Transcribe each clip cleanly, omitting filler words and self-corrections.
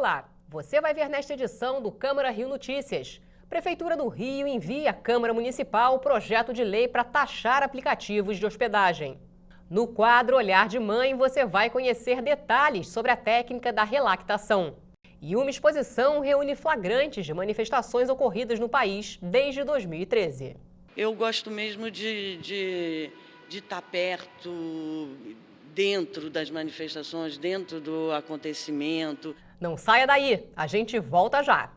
Olá, você vai ver nesta edição do Câmara Rio Notícias. Prefeitura do Rio envia à Câmara Municipal o projeto de lei para taxar aplicativos de hospedagem. No quadro Olhar de Mãe, você vai conhecer detalhes sobre a técnica da relactação. E uma exposição reúne flagrantes de manifestações ocorridas no país desde 2013. Eu gosto mesmo de estar perto, dentro das manifestações, dentro do acontecimento. Não saia daí, a gente volta já.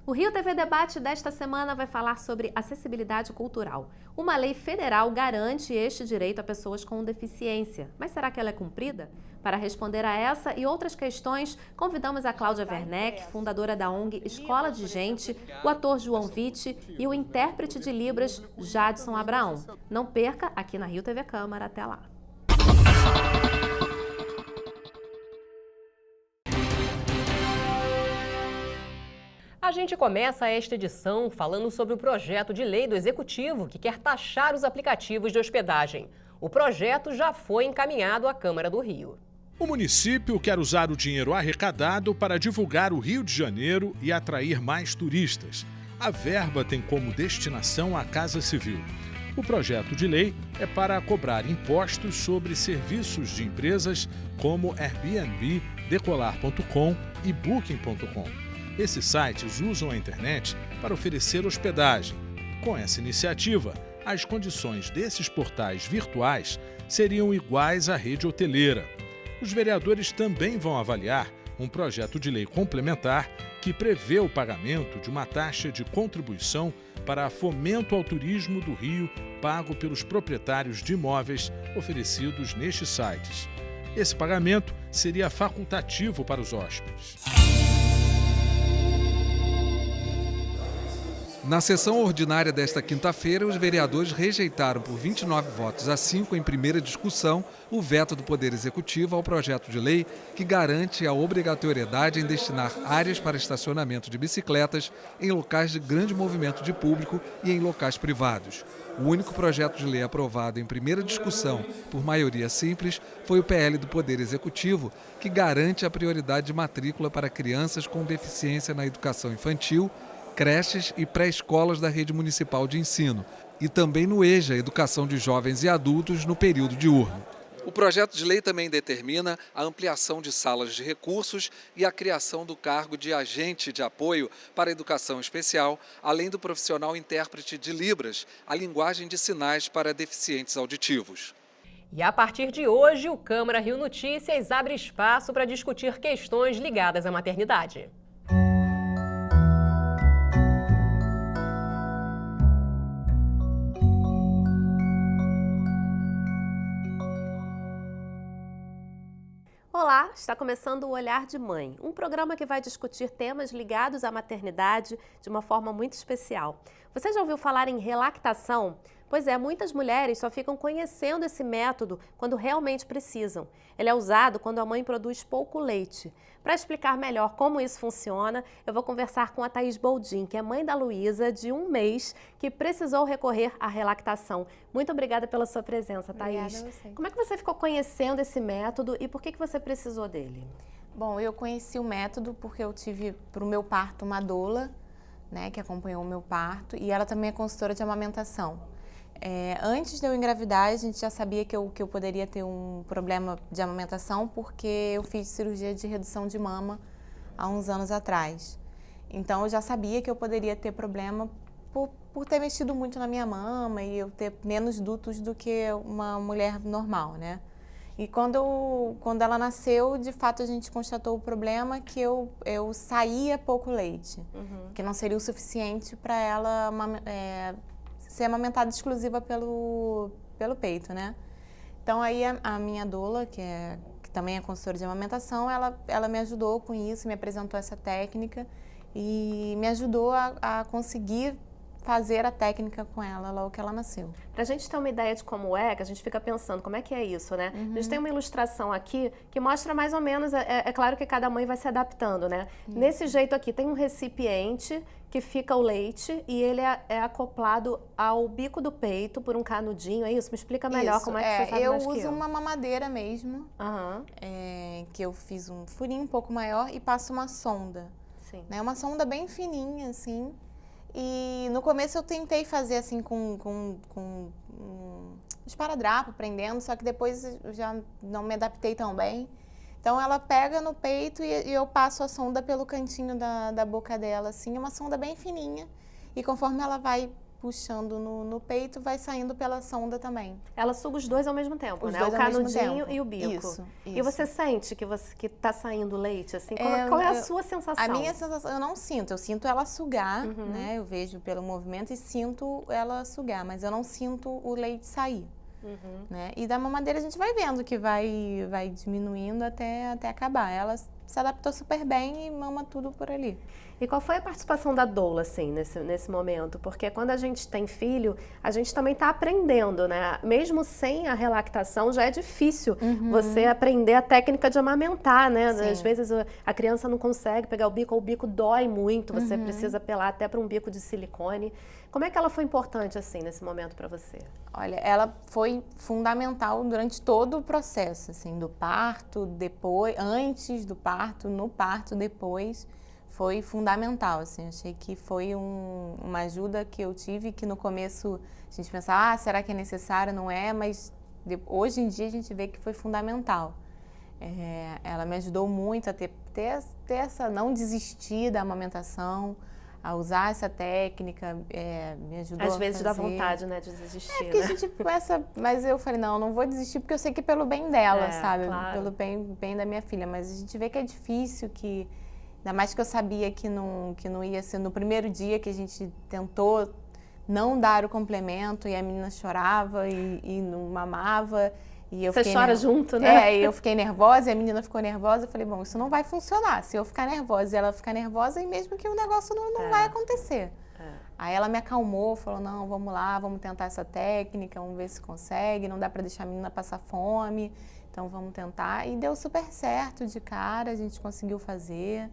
O Rio TV Debate desta semana vai falar sobre acessibilidade cultural. Uma lei federal garante este direito a pessoas com deficiência. Mas será que ela é cumprida? Para responder a essa e outras questões, convidamos a Cláudia Werneck, fundadora da ONG Escola de Gente, o ator João Vitti e o intérprete de Libras, Jadson Abraão. Não perca aqui na Rio TV Câmara. Até lá! A gente começa esta edição falando sobre o projeto de lei do Executivo que quer taxar os aplicativos de hospedagem. O projeto já foi encaminhado à Câmara do Rio. O município quer usar o dinheiro arrecadado para divulgar o Rio de Janeiro e atrair mais turistas. A verba tem como destinação a Casa Civil. O projeto de lei é para cobrar impostos sobre serviços de empresas como Airbnb, Decolar.com e Booking.com. Esses sites usam a internet para oferecer hospedagem. Com essa iniciativa, as condições desses portais virtuais seriam iguais à rede hoteleira. Os vereadores também vão avaliar um projeto de lei complementar que prevê o pagamento de uma taxa de contribuição para fomento ao turismo do Rio pago pelos proprietários de imóveis oferecidos nestes sites. Esse pagamento seria facultativo para os hóspedes. Na sessão ordinária desta quinta-feira, os vereadores rejeitaram por 29 votos a 5 em primeira discussão o veto do Poder Executivo ao projeto de lei que garante a obrigatoriedade em destinar áreas para estacionamento de bicicletas em locais de grande movimento de público e em locais privados. O único projeto de lei aprovado em primeira discussão por maioria simples foi o PL do Poder Executivo, que garante a prioridade de matrícula para crianças com deficiência na educação infantil, creches e pré-escolas da rede municipal de ensino, e também no EJA, Educação de Jovens e Adultos, no período diurno. O projeto de lei também determina a ampliação de salas de recursos e a criação do cargo de agente de apoio para a educação especial, além do profissional intérprete de Libras, a linguagem de sinais para deficientes auditivos. E a partir de hoje, o Câmara Rio Notícias abre espaço para discutir questões ligadas à maternidade. Olá, está começando o Olhar de Mãe, um programa que vai discutir temas ligados à maternidade de uma forma muito especial. Você já ouviu falar em relactação? Pois é, muitas mulheres só ficam conhecendo esse método quando realmente precisam. Ele é usado quando a mãe produz pouco leite. Para explicar melhor como isso funciona, eu vou conversar com a Thaís Boldin, que é mãe da Luísa, de 1 mês, que precisou recorrer à relactação. Muito obrigada pela sua presença, Thaís. Obrigada a você. Como é que você ficou conhecendo esse método e por que você precisou dele? Bom, eu conheci o método porque eu tive para o meu parto uma doula, né, que acompanhou o meu parto, e ela também é consultora de amamentação. Antes de eu engravidar, a gente já sabia que eu poderia ter um problema de amamentação porque eu fiz cirurgia de redução de mama há uns anos atrás. Então, eu já sabia que eu poderia ter problema por ter mexido muito na minha mama e eu ter menos dutos do que uma mulher normal, né? E quando ela nasceu, de fato, a gente constatou o problema que eu saía pouco leite, que não seria o suficiente para ela ser amamentada exclusiva pelo peito, né? Então aí a minha doula, que também é consultora de amamentação, ela me ajudou com isso, me apresentou essa técnica e me ajudou a conseguir fazer a técnica com ela logo que ela nasceu. Pra gente ter uma ideia de como é, que a gente fica pensando, como é que é isso, né? A gente tem uma ilustração aqui que mostra mais ou menos, é claro que cada mãe vai se adaptando, né? Nesse jeito aqui, tem um recipiente que fica o leite e ele é acoplado ao bico do peito por um canudinho, é isso? Me explica melhor como é que você sabe mais que eu. Eu uso uma mamadeira mesmo, que eu fiz um furinho um pouco maior e passo uma sonda. Sim. Né? Uma sonda bem fininha, assim. E no começo eu tentei fazer assim com esparadrapo, prendendo, só que depois eu já não me adaptei tão bem. Então ela pega no peito e eu passo a sonda pelo cantinho da boca dela, assim, uma sonda bem fininha. E conforme ela vai puxando no peito, vai saindo pela sonda também. Ela suga os dois ao mesmo tempo, Os né? dois O ao mesmo canudinho tempo. e o bico. Isso. E você sente que tá saindo leite, assim? Qual é a sua sensação? A minha sensação, eu não sinto. Eu sinto ela sugar, né? Eu vejo pelo movimento e sinto ela sugar, mas eu não sinto o leite sair. Né? E da mamadeira a gente vai vendo que vai diminuindo até acabar. Ela se adaptou super bem e mama tudo por ali. E qual foi a participação da doula, assim, nesse momento? Porque quando a gente tem filho, a gente também está aprendendo, né? Mesmo sem a relactação, já é difícil você aprender a técnica de amamentar, né? Sim. Às vezes a criança não consegue pegar o bico, ou o bico dói muito, você precisa apelar até para um bico de silicone. Como é que ela foi importante, assim, nesse momento para você? Olha, ela foi fundamental durante todo o processo, assim, do parto, depois, antes do parto, no parto, depois. Foi fundamental, assim, achei que foi uma ajuda que eu tive, que no começo a gente pensava, será que é necessário? Não é, mas hoje em dia a gente vê que foi fundamental. Ela me ajudou muito a ter essa, não desistir da amamentação, a usar essa técnica, me ajudou Às vezes dá fazer. vontade, né, de desistir, porque né? a gente começa, mas eu falei, não vou desistir porque eu sei que é pelo bem dela, sabe? Claro. Pelo bem da minha filha, mas a gente vê que é difícil, que ainda mais que eu sabia que não ia ser no primeiro dia que a gente tentou não dar o complemento e a menina chorava e não mamava. E eu Você chora junto, né? E eu fiquei nervosa e a menina ficou nervosa. Eu falei, bom, isso não vai funcionar. Se eu ficar nervosa e ela ficar nervosa, e mesmo que o negócio não vai acontecer. Aí ela me acalmou, falou, não, vamos lá, vamos tentar essa técnica, vamos ver se consegue, não dá para deixar a menina passar fome, então vamos tentar. E deu super certo de cara, a gente conseguiu fazer.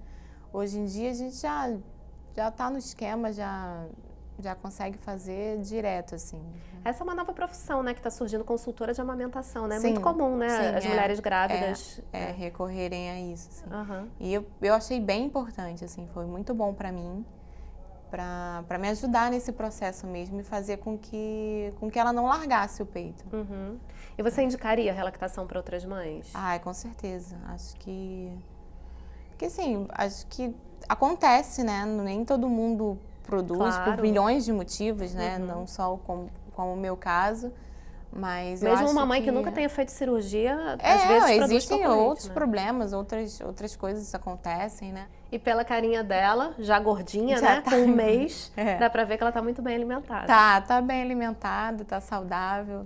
Hoje em dia a gente já tá no esquema, já consegue fazer direto, assim. Essa é uma nova profissão, né, que está surgindo, consultora de amamentação, né? É Sim, muito comum, né, sim, as mulheres grávidas. Recorrerem a isso, assim. E eu achei bem importante, assim, foi muito bom para mim, para me ajudar nesse processo mesmo e fazer com que ela não largasse o peito. E você indicaria a relactação para outras mães? Com certeza. Acho que assim, acho que acontece, né? Nem todo mundo produz por milhões de motivos, né? Não só como o meu caso, mas mesmo eu acho uma mãe que nunca tenha feito cirurgia, às vezes existem outros né? problemas, outras coisas acontecem, né? E pela carinha dela, já gordinha, Já né? tá. Com um mês, dá pra ver que ela tá muito bem alimentada. Tá bem alimentada, tá saudável,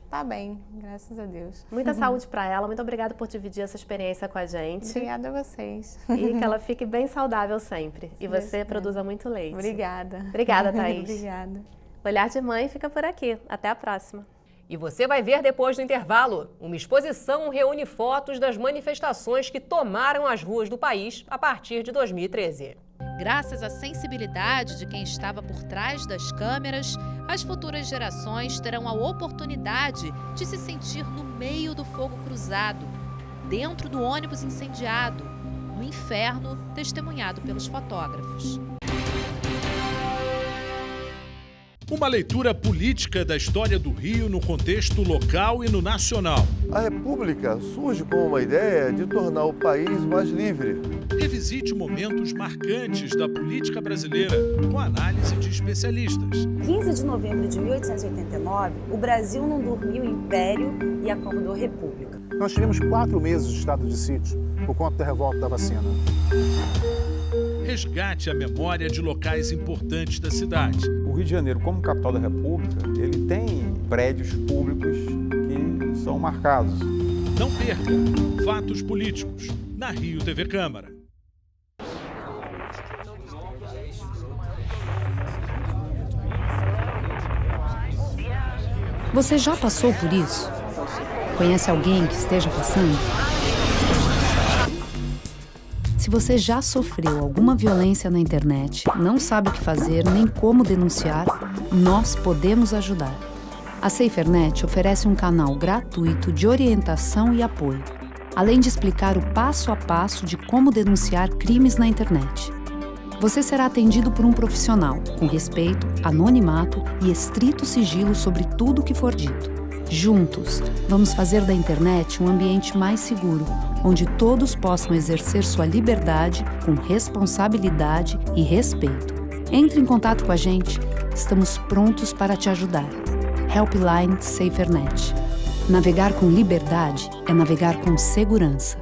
tá bem, graças a Deus. Muita saúde pra ela, muito obrigada por dividir essa experiência com a gente. Obrigada a vocês. E que ela fique bem saudável sempre. E você produza muito leite. Obrigada. Obrigada, Thaís. Obrigada. Olhar de Mãe fica por aqui. Até a próxima. E você vai ver depois do intervalo. Uma exposição reúne fotos das manifestações que tomaram as ruas do país a partir de 2013. Graças à sensibilidade de quem estava por trás das câmeras, as futuras gerações terão a oportunidade de se sentir no meio do fogo cruzado, dentro do ônibus incendiado, no inferno testemunhado pelos fotógrafos. Uma leitura política da história do Rio no contexto local e no nacional. A República surge com uma ideia de tornar o país mais livre. Revisite momentos marcantes da política brasileira com análise de especialistas. 15 de novembro de 1889, o Brasil não dormiu império e acordou república. Nós tivemos 4 meses de estado de sítio por conta da revolta da vacina. Resgate a memória de locais importantes da cidade. O Rio de Janeiro, como capital da República, ele tem prédios públicos que são marcados. Não perca Fatos Políticos, na Rio TV Câmara. Você já passou por isso? Conhece alguém que esteja passando? Se você já sofreu alguma violência na internet, não sabe o que fazer nem como denunciar, nós podemos ajudar. A SaferNet oferece um canal gratuito de orientação e apoio, além de explicar o passo a passo de como denunciar crimes na internet. Você será atendido por um profissional, com respeito, anonimato e estrito sigilo sobre tudo o que for dito. Juntos, vamos fazer da internet um ambiente mais seguro, onde todos possam exercer sua liberdade com responsabilidade e respeito. Entre em contato com a gente, estamos prontos para te ajudar. Helpline SaferNet. Navegar com liberdade é navegar com segurança.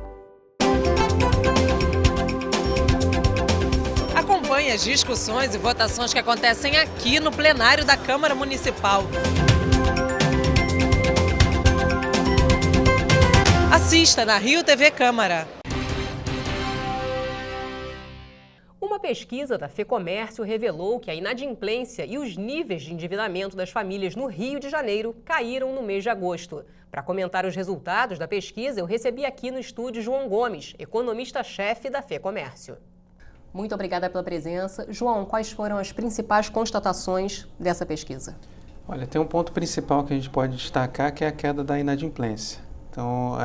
Acompanhe as discussões e votações que acontecem aqui no plenário da Câmara Municipal. Assista na Rio TV Câmara. Uma pesquisa da FEComércio revelou que a inadimplência e os níveis de endividamento das famílias no Rio de Janeiro caíram no mês de agosto. Para comentar os resultados da pesquisa, eu recebi aqui no estúdio João Gomes, economista-chefe da FEComércio. Muito obrigada pela presença. João, quais foram as principais constatações dessa pesquisa? Olha, tem um ponto principal que a gente pode destacar, que é a queda da inadimplência. Então,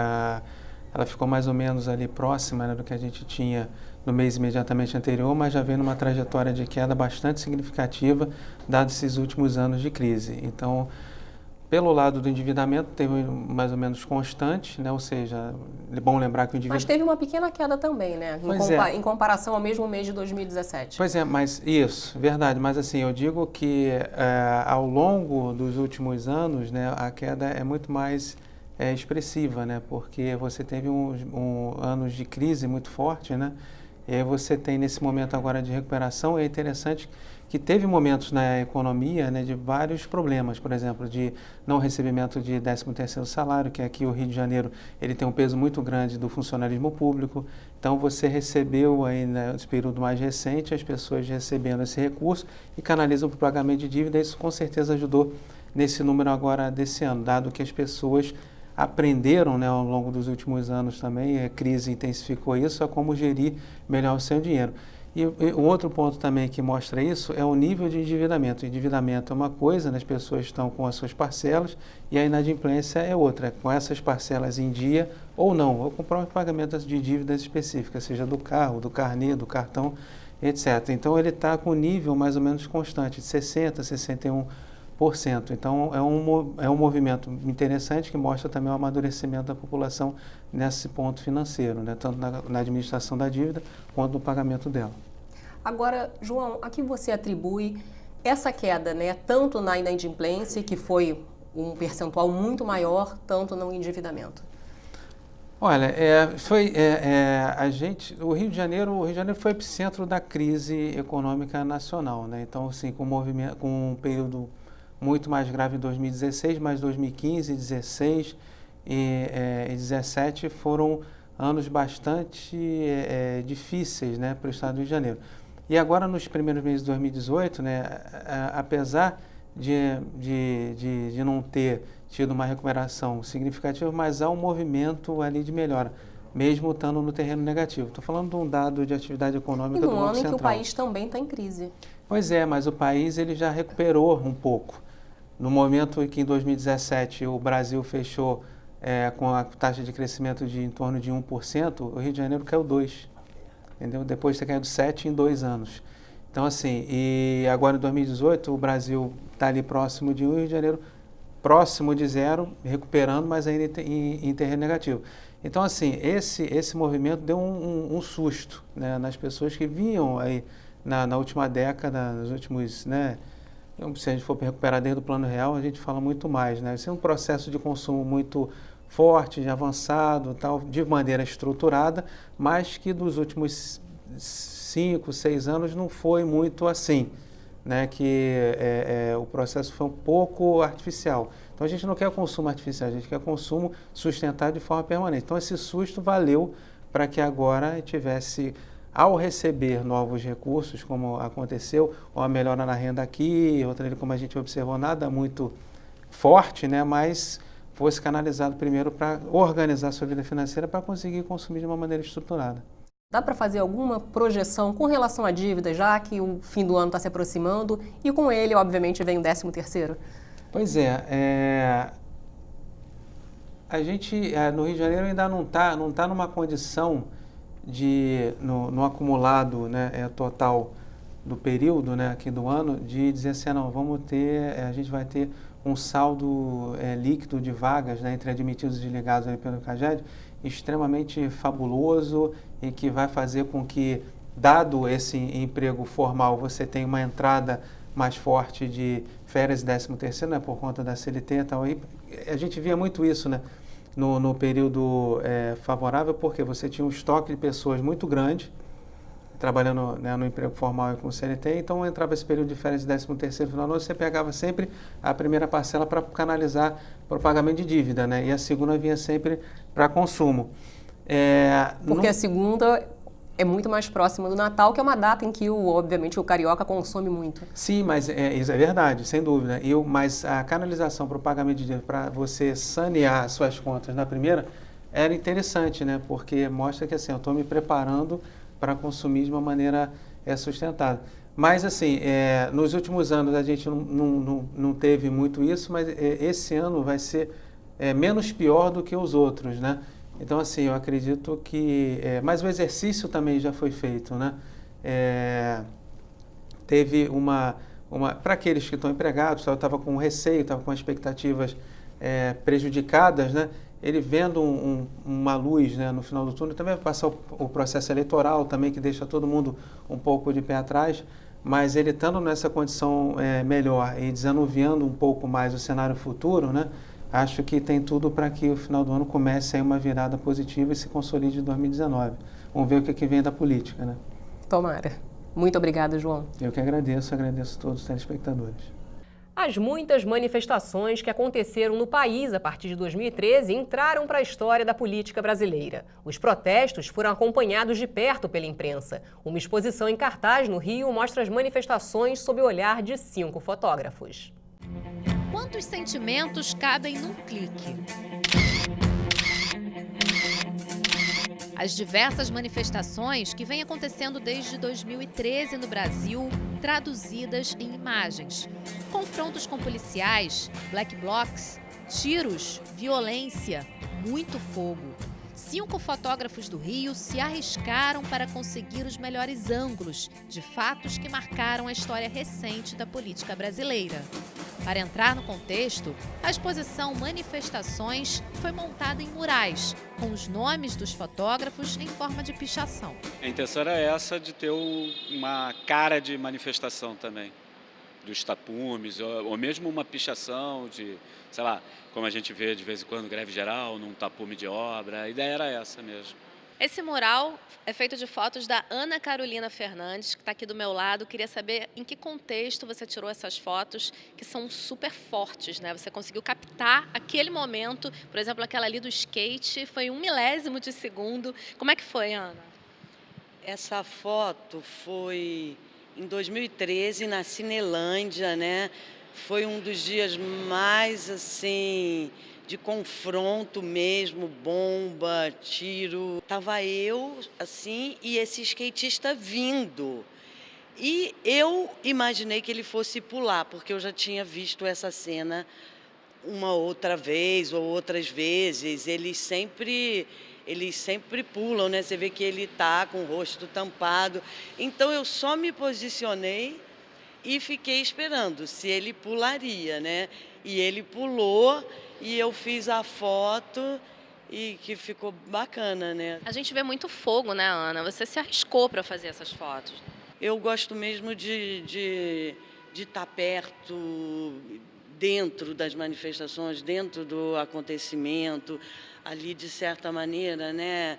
ela ficou mais ou menos ali próxima, né, do que a gente tinha no mês imediatamente anterior, mas já vem numa trajetória de queda bastante significativa, dados esses últimos anos de crise. Então, pelo lado do endividamento, teve mais ou menos constante, né? Ou seja, é bom lembrar que o endividamento... Mas teve uma pequena queda também, né? Em comparação ao mesmo mês de 2017. Pois é, mas isso, verdade. Mas assim, eu digo que ao longo dos últimos anos, né, a queda é muito mais expressiva, né? Porque você teve anos de crise muito forte, né? E aí você tem nesse momento agora de recuperação. É interessante que teve momentos na economia, né, de vários problemas, por exemplo, de não recebimento de 13º salário, que aqui o Rio de Janeiro ele tem um peso muito grande do funcionalismo público. Então você recebeu aí, né, nesse período mais recente, as pessoas recebendo esse recurso e canalizam para o pagamento de dívida. Isso com certeza ajudou nesse número agora desse ano, dado que as pessoas aprenderam, né, ao longo dos últimos anos também, a crise intensificou isso, a como gerir melhor o seu dinheiro. E o outro ponto também que mostra isso é o nível de endividamento. O endividamento é uma coisa, né, as pessoas estão com as suas parcelas, e a inadimplência é outra, com essas parcelas em dia ou não, ou com o próprio pagamento de dívidas específicas, seja do carro, do carnê, do cartão, etc. Então ele está com um nível mais ou menos constante, de 60%, 61%. Então é um movimento interessante que mostra também o amadurecimento da população nesse ponto financeiro, né? Tanto na administração da dívida quanto no pagamento dela. Agora, João, a que você atribui essa queda, né? Tanto na inadimplência, que foi um percentual muito maior, tanto no endividamento? Olha, o Rio de Janeiro foi o epicentro da crise econômica nacional, né? Então, assim, com um período muito mais grave em 2016, mas 2015, 2016 e 2017 foram anos bastante difíceis, né, para o estado do Rio de Janeiro. E agora, nos primeiros meses de 2018, né, apesar de não ter tido uma recuperação significativa, mas há um movimento ali de melhora, mesmo estando no terreno negativo. Estou falando de um dado de atividade econômica do Banco Central. E no ano em que o país também está em crise. Pois é, mas o país ele já recuperou um pouco. No momento em que em 2017 o Brasil fechou com a taxa de crescimento de em torno de 1%, o Rio de Janeiro caiu 2%, entendeu? Depois de ter caído 7% em 2 anos. Então, assim, e agora em 2018 o Brasil está ali próximo de 1%, o Rio de Janeiro próximo de 0%, recuperando, mas ainda em terreno negativo. Então, assim, esse movimento deu um susto, né, nas pessoas que vinham aí na última década, nos últimos, né, se a gente for recuperar desde o Plano Real, a gente fala muito mais, né? Isso é um processo de consumo muito forte, avançado, tal, de maneira estruturada, mas que dos últimos 5, 6 anos não foi muito assim, né? Que o processo foi um pouco artificial. Então a gente não quer consumo artificial, a gente quer consumo sustentado de forma permanente. Então esse susto valeu para que agora tivesse, ao receber novos recursos, como aconteceu, uma melhora na renda aqui, outra ali, como a gente observou, nada muito forte, né, mas fosse canalizado primeiro para organizar a sua vida financeira para conseguir consumir de uma maneira estruturada. Dá para fazer alguma projeção com relação à dívida, já que o fim do ano está se aproximando e com ele, obviamente, vem o 13º? Pois é, a gente no Rio de Janeiro ainda não tá numa condição de, no acumulado, né, total do período, né, aqui do ano, de dizer assim, não, a gente vai ter um saldo líquido de vagas, né, entre admitidos e desligados ali pelo CAGED, extremamente fabuloso e que vai fazer com que, dado esse emprego formal, você tenha uma entrada mais forte de férias e 13º, né, por conta da CLT e tal. E a gente via muito isso, né, no período favorável, porque você tinha um estoque de pessoas muito grande, trabalhando, né, no emprego formal e com o CLT, então entrava esse período de férias de 13º final do ano, você pegava sempre a primeira parcela para canalizar para o pagamento de dívida, né, e a segunda vinha sempre para consumo. Porque a segunda é muito mais próxima do Natal, que é uma data em que, obviamente, o carioca consome muito. Sim, mas isso é verdade, sem dúvida. Mas a canalização para o pagamento de dívida, para você sanear suas contas na primeira, era interessante, né, porque mostra que assim, eu estou me preparando para consumir de uma maneira sustentada. Mas, assim, nos últimos anos a gente não teve muito isso, mas esse ano vai ser menos pior do que os outros, né? Então, assim, eu acredito que... mas o exercício também já foi feito, né? Teve para aqueles que estão empregados, eu estava com receio, estava com expectativas prejudicadas, né? Ele vendo uma luz, né, no final do túnel, também vai passar o processo eleitoral também, que deixa todo mundo um pouco de pé atrás, mas ele estando nessa condição melhor e desanuviando um pouco mais o cenário futuro, né, acho que tem tudo para que o final do ano comece aí uma virada positiva e se consolide em 2019. Vamos ver o que vem da política, né? Tomara. Muito obrigada, João. Eu que agradeço a todos os telespectadores. As muitas manifestações que aconteceram no país a partir de 2013 entraram para a história da política brasileira. Os protestos foram acompanhados de perto pela imprensa. Uma exposição em cartaz no Rio mostra as manifestações sob o olhar de 5 fotógrafos. Quantos sentimentos cabem num clique? As diversas manifestações que vêm acontecendo desde 2013 no Brasil, traduzidas em imagens. Confrontos com policiais, black blocs, tiros, violência, muito fogo. 5 fotógrafos do Rio se arriscaram para conseguir os melhores ângulos de fatos que marcaram a história recente da política brasileira. Para entrar no contexto, a exposição Manifestações foi montada em murais, com os nomes dos fotógrafos em forma de pichação. A intenção era essa, de ter uma cara de manifestação também, dos tapumes, ou mesmo uma pichação de, sei lá, como a gente vê de vez em quando, greve geral, num tapume de obra. A ideia era essa mesmo. Esse mural é feito de fotos da Ana Carolina Fernandes, que está aqui do meu lado. Queria saber em que contexto você tirou essas fotos, que são super fortes, né? Você conseguiu captar aquele momento, por exemplo, aquela ali do skate, foi 1 milésimo de segundo. Como é que foi, Ana? Essa foto foi em 2013, na Cinelândia, né? Foi um dos dias mais, assim, de confronto mesmo, bomba, tiro. Tava eu, assim, e esse skatista vindo. E eu imaginei que ele fosse pular, porque eu já tinha visto essa cena uma outra vez ou outras vezes. Eles sempre pulam, né? Você vê que ele tá com o rosto tampado. Então eu só me posicionei e fiquei esperando se ele pularia, né? E ele pulou e eu fiz a foto e que ficou bacana, né? A gente vê muito fogo, né, Ana? Você se arriscou para fazer essas fotos. Eu gosto mesmo de estar perto, dentro das manifestações, dentro do acontecimento, ali de certa maneira, né?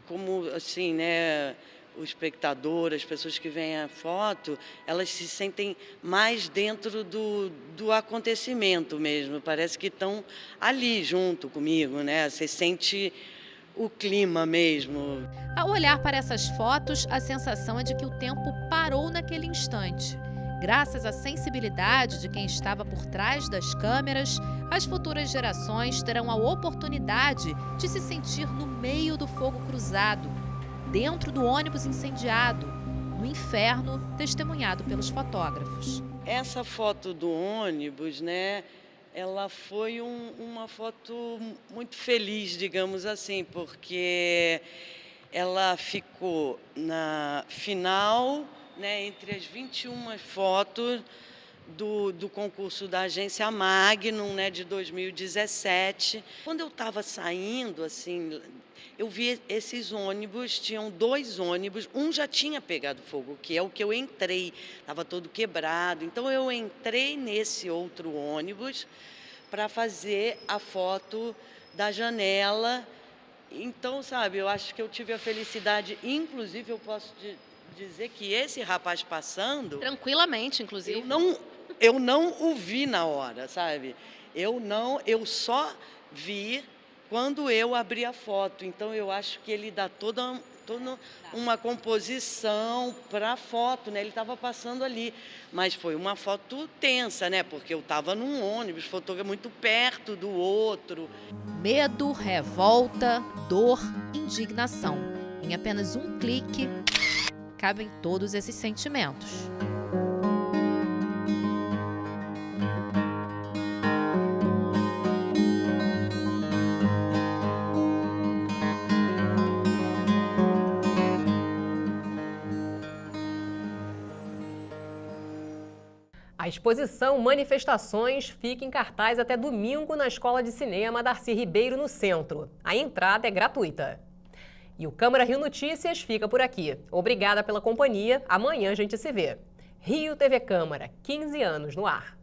Como assim, né? O espectador, as pessoas que veem a foto, elas se sentem mais dentro do acontecimento mesmo. Parece que estão ali junto comigo, né? Você sente o clima mesmo. Ao olhar para essas fotos, a sensação é de que o tempo parou naquele instante. Graças à sensibilidade de quem estava por trás das câmeras, as futuras gerações terão a oportunidade de se sentir no meio do fogo cruzado, dentro do ônibus incendiado, no inferno testemunhado pelos fotógrafos. Essa foto do ônibus, né, ela foi uma foto muito feliz, digamos assim, porque ela ficou na final, né, entre as 21 fotos do concurso da agência Magnum, né, de 2017. Quando eu estava saindo, assim, eu vi esses ônibus, tinham 2 ônibus, um já tinha pegado fogo, que é o que eu entrei, estava todo quebrado. Então eu entrei nesse outro ônibus para fazer a foto da janela. Então, sabe, eu acho que eu tive a felicidade, inclusive eu posso dizer que esse rapaz passando... Tranquilamente, inclusive. Eu não o vi na hora, sabe? Eu só vi quando eu abri a foto. Então, eu acho que ele dá toda uma composição para a foto, né? Ele estava passando ali. Mas foi uma foto tensa, né? Porque eu estava num ônibus, fotógrafo muito perto do outro. Medo, revolta, dor, indignação. Em apenas um clique, cabem todos esses sentimentos. A exposição Manifestações fica em cartaz até domingo na Escola de Cinema Darcy Ribeiro, no centro. A entrada é gratuita. E o Câmara Rio Notícias fica por aqui. Obrigada pela companhia. Amanhã a gente se vê. Rio TV Câmara, 15 anos no ar.